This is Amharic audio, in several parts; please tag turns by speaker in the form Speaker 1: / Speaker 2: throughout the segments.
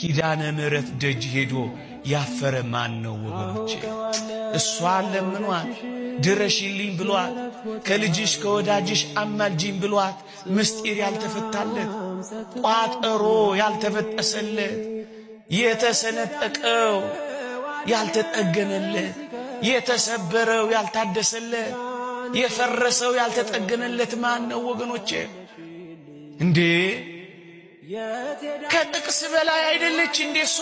Speaker 1: ኪዳነ ምሕረት ደጅ ሄዶ ያፈረ ማን ነው ወገኖቼ? እሷን ለምኗት ድረሽልኝ ብሏት ከልጅሽ ከወዳጅሽ አማልጂኝ ብሏት ምስጢር ያልተፈታለት ቋጠሮ ያልተበጠሰለት የተሰነጠቀው ያልተጠገነለት የተሰበረው ያልታደሰለት የፈረሰው ያልተጠገነለት ማን ነው ወገኖቼ? እንዴ ከጥቅስ በላይ አይደለች እንዴ እሷ?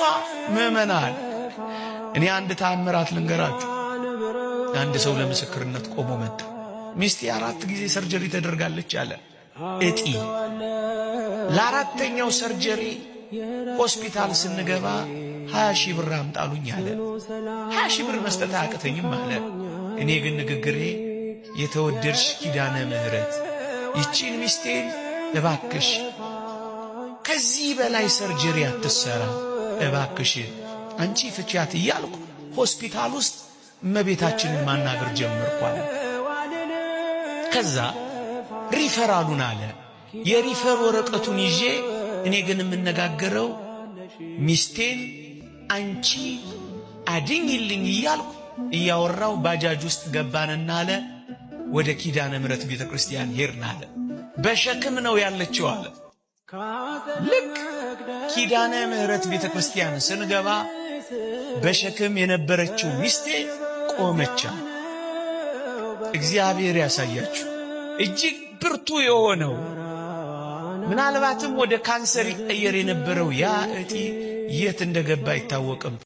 Speaker 1: ምእመናን እኔ አንድ ተአምራት ልንገራችሁ። አንድ ሰው ለምስክርነት ቆሞ መጣ። ሚስቴ 4 ጊዜ ሰርጀሪ ተደርጋለች አለ። እጢ ለአራተኛው ሰርጀሪ ሆስፒታል ስንገባ 20 ሺህ ብር አምጣሉኝ አለ። 20 ሺህ ብር መስጠት አያቅተኝም አለ። እኔ ግን ንግግሬ የተወደድሽ ኪዳነ ምሕረት ይቺን ሚስቴን እባክሽ ከዚህ በላይ ሰርጀሪ አትሰራ እባክሽ አንቺ ፍቺያት እያልኩ ሆስፒታል ውስጥ እመቤታችንን ማናገር ጀመርኳል። ከዛ ሪፈራሉን አለ። የሪፈር ወረቀቱን ይዤ እኔ ግን የምነጋገረው ሚስቴን አንቺ አድኝልኝ እያልኩ እያወራው ባጃጅ ውስጥ ገባንና አለ ወደ ኪዳነ ምሕረት ቤተክርስቲያን ሄድን አለ። በሸክም ነው ያለችው አለ። ልክ ኪዳነ ምሕረት ቤተክርስቲያን ስንገባ በሸክም የነበረችው ሚስቴ ቆመች። እግዚአብሔር ያሳያችሁ እጅግ ብርቱ የሆነው ምናልባትም ወደ ካንሰር ይቀየር የነበረው ያ እጢ የት እንደገባ አይታወቅም።